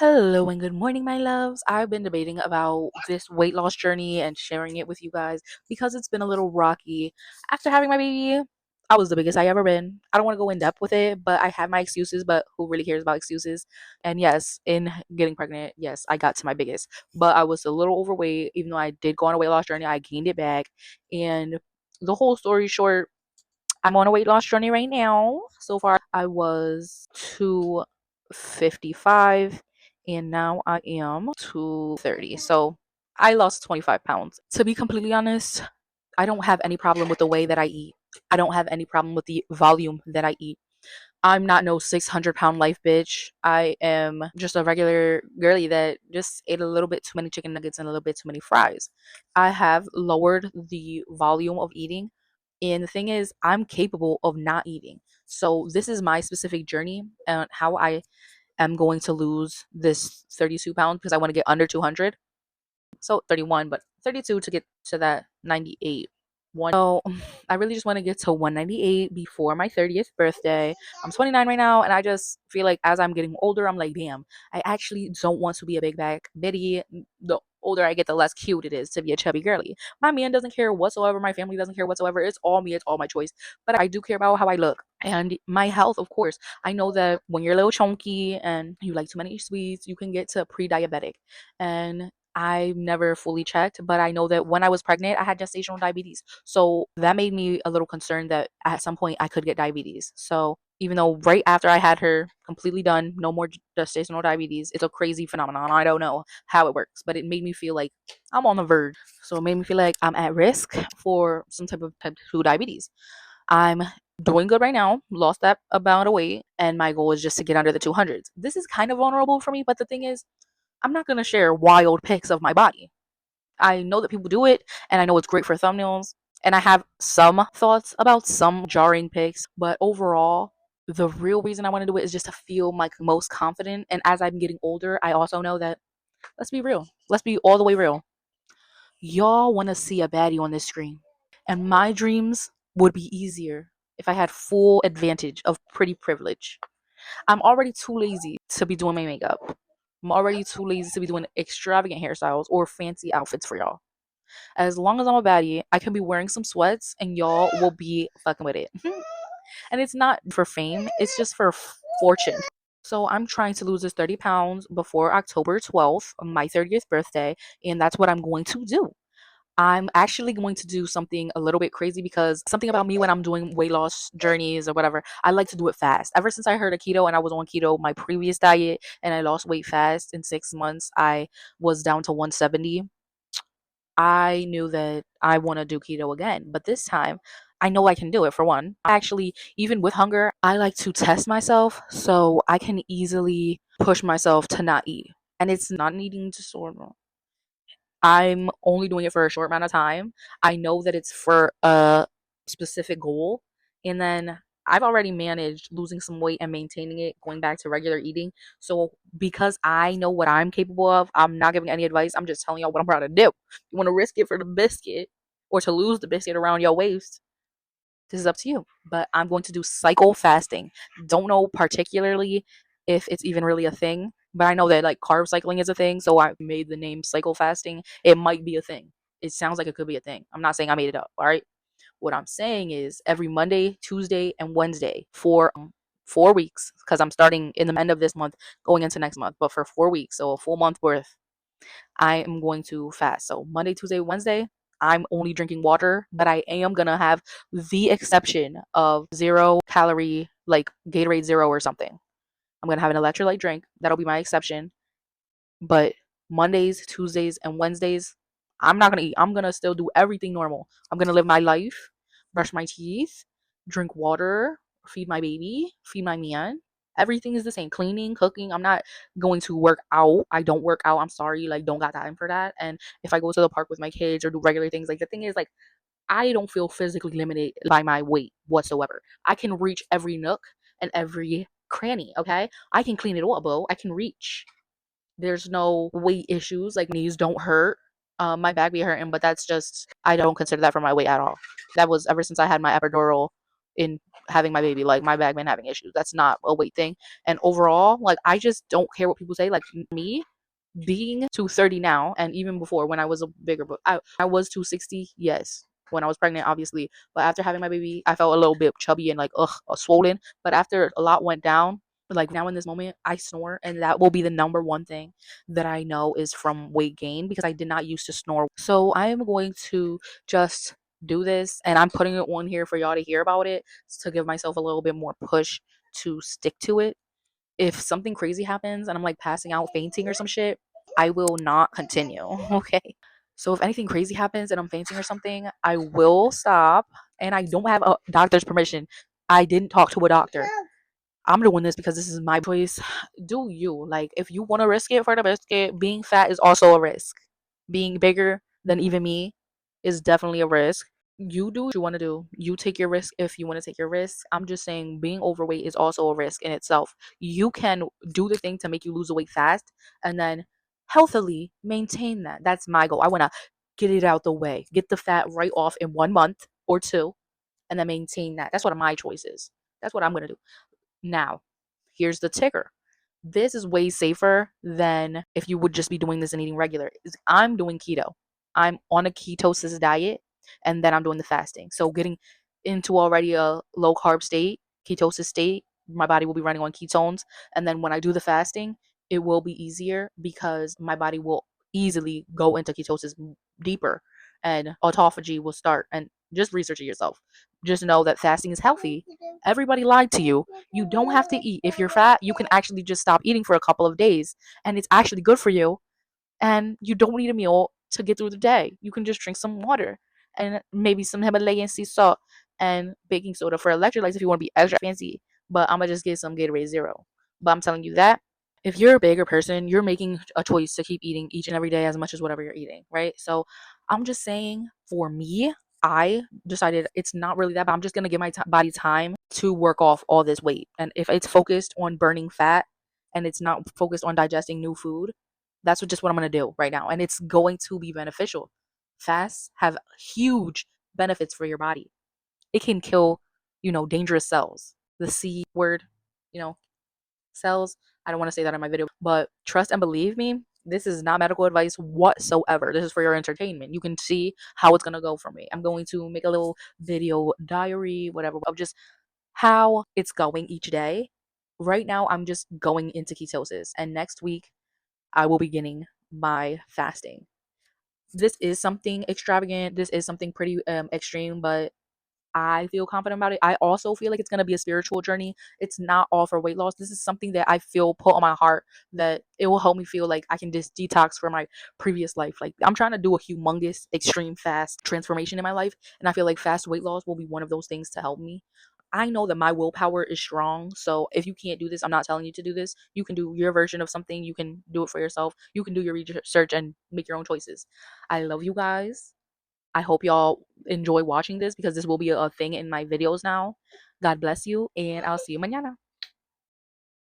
Hello and good morning, my loves. I've been debating about this weight loss journey and sharing it with you guys because it's been a little rocky. After having my baby, I was the biggest I ever been. I don't want to go in depth with it, but I have my excuses, but who really cares about excuses? And yes, in getting pregnant, yes, I got to my biggest, but I was a little overweight. Even though I did go on a weight loss journey, I gained it back. And the whole story short, I'm on a weight loss journey right now. So far, I was 255 and now I am 230. So I lost 25 pounds. To be completely honest, I don't have any problem with the way that I eat. I don't have any problem with the volume that I eat. I'm not no 600-pound life bitch. I am just a regular girly that just ate a little bit too many chicken nuggets and a little bit too many fries. I have lowered the volume of eating. And the thing is, I'm capable of not eating. So this is my specific journey and how I am going to lose this 32 pounds because I want to get under 200. So 31, but 32 to get to that 98. So I really just want to get to 198 before my 30th birthday. I'm 29 right now, and I just feel like as I'm getting older, I'm like, damn, I actually don't want to be a big back bitty. The older I get, the less cute it is to be a chubby girly. My man doesn't care whatsoever. My family doesn't care whatsoever. It's all me. It's all my choice. But I do care about how I look and my health, of course. I know that when you're a little chunky and you like too many sweets, you can get to pre-diabetic. And I never fully checked, but I know that when I was pregnant, I had gestational diabetes. So that made me a little concerned that at some point I could get diabetes. So even though right after I had her completely done, no more gestational diabetes, it's a crazy phenomenon. I don't know how it works, but it made me feel like I'm on the verge. So it made me feel like I'm at risk for some type of type 2 diabetes. I'm doing good right now, lost that amount of weight, and my goal is just to get under the 200s. This is kind of vulnerable for me, but the thing is, I'm not going to share wild pics of my body. I know that people do it, and I know it's great for thumbnails, and I have some thoughts about some jarring pics, but overall, the real reason I want to do it is just to feel like most confident. And as I'm getting older, I also know that, let's be real, let's be all the way real. Y'all want to see a baddie on this screen, and my dreams would be easier if I had full advantage of pretty privilege. I'm already too lazy to be doing my makeup. I'm already too lazy to be doing extravagant hairstyles or fancy outfits for y'all. As long as I'm a baddie, I can be wearing some sweats and y'all will be fucking with it. And it's not for fame, it's just for fortune. So I'm trying to lose this 30 pounds before October 12th, my 30th birthday, and that's what I'm going to do. I'm actually going to do something a little bit crazy because something about me when I'm doing weight loss journeys or whatever, I like to do it fast. Ever since I heard of keto and I was on keto, my previous diet, and I lost weight fast in 6 months, I was down to 170. I knew that I want to do keto again, but this time I know I can do it for one. Actually, even with hunger, I like to test myself so I can easily push myself to not eat. And it's not an eating disorder. I'm only doing it for a short amount of time. I know that it's for a specific goal. And then I've already managed losing some weight and maintaining it, going back to regular eating. So because I know what I'm capable of, I'm not giving any advice. I'm just telling y'all what I'm about to do. You want to risk it for the biscuit or to lose the biscuit around your waist? This is up to you. But I'm going to do cycle fasting. Don't know particularly if it's even really a thing, but I know that like carb cycling is a thing, so I made the name cycle fasting. It might be a thing. It sounds like it could be a thing. I'm not saying I made it up, all right? What I'm saying is every Monday, Tuesday, and Wednesday for 4 weeks, because I'm starting in the end of this month, going into next month, but for 4 weeks, so a full month worth, I am going to fast. So Monday, Tuesday, Wednesday, I'm only drinking water, but I am gonna have the exception of 0 calorie, like Gatorade Zero or something. I'm gonna have an electrolyte drink. That'll be my exception. But Mondays, Tuesdays, and Wednesdays, I'm not gonna eat. I'm gonna still do everything normal. I'm gonna live my life, brush my teeth, drink water, feed my baby, feed my man. Everything is the same. Cleaning, cooking. I'm not going to work out. I don't work out. I'm sorry. Like, don't got time for that. And if I go to the park with my kids or do regular things, like the thing is, like, I don't feel physically limited by my weight whatsoever. I can reach every nook and every cranny. Okay, I can clean it all, bro. I can reach. There's no weight issues. Like, knees don't hurt. My back be hurting, but that's just, I don't consider that for my weight at all. That was ever since I had my epidural in having my baby. Like my back been having issues. That's not a weight thing. And overall, like I just don't care what people say. Like me being 230 now, and even before when I was a bigger, but I was 260, yes, when I was pregnant, obviously. But after having my baby, I felt a little bit chubby and like swollen. But after a lot went down, like now in this moment, I snore, and that will be the number one thing that I know is from weight gain because I did not used to snore. So I am going to just do this, and I'm putting it on here for y'all to hear about it to give myself a little bit more push to stick to it. If something crazy happens and I'm like passing out, fainting or some shit, I will not continue. Okay. So if anything crazy happens and I'm fainting or something, I will stop, and I don't have a doctor's permission. I didn't talk to a doctor. I'm doing this because this is my choice. Do you. Like, if you want to risk it for the biscuit, being fat is also a risk. Being bigger than even me is definitely a risk. You do what you want to do. You take your risk if you want to take your risk. I'm just saying being overweight is also a risk in itself. You can do the thing to make you lose the weight fast and then healthily maintain that. That's my goal. I want to get it out the way, get the fat right off in 1 month or two, and then maintain that. That's what my choice is. That's what I'm going to do. Now, here's the ticker. This is way safer than if you would just be doing this and eating regular. I'm doing keto. I'm on a ketosis diet, and then I'm doing the fasting. So getting into already a low carb state, ketosis state, my body will be running on ketones. And then when I do the fasting, it will be easier because my body will easily go into ketosis deeper, and autophagy will start. And just research it yourself. Just know that fasting is healthy. Everybody lied to you. You don't have to eat. If you're fat, you can actually just stop eating for a couple of days, and it's actually good for you. And you don't need a meal to get through the day. You can just drink some water and maybe some Himalayan sea salt and baking soda for electrolytes if you want to be extra fancy. But I'm gonna just get some Gatorade Zero. But I'm telling you that if you're a bigger person, you're making a choice to keep eating each and every day as much as whatever you're eating, right? So I'm just saying, for me, I decided it's not really that, but I'm just gonna give my body time to work off all this weight. And if it's focused on burning fat and it's not focused on digesting new food, that's what I'm gonna do right now, and it's going to be beneficial. Fasts have huge benefits for your body. It can kill, dangerous cells. The C word, you know, cells. I don't want to say that in my video, but trust and believe me, this is not medical advice whatsoever. This is for your entertainment. You can see how it's gonna go for me. I'm going to make a little video diary, whatever, of just how it's going each day. Right now, I'm just going into ketosis, and next week I will be beginning my fasting. This is something extravagant. This is something pretty extreme, but I feel confident about it. I also feel like it's going to be a spiritual journey. It's not all for weight loss. This is something that I feel put on my heart that it will help me feel like I can just detox from my previous life. Like I'm trying to do a humongous extreme fast transformation in my life, and I feel like fast weight loss will be one of those things to help me. I know that my willpower is strong. So if you can't do this, I'm not telling you to do this. You can do your version of something. You can do it for yourself. You can do your research and make your own choices. I love you guys. I hope y'all enjoy watching this because this will be a thing in my videos now. God bless you, and I'll see you mañana.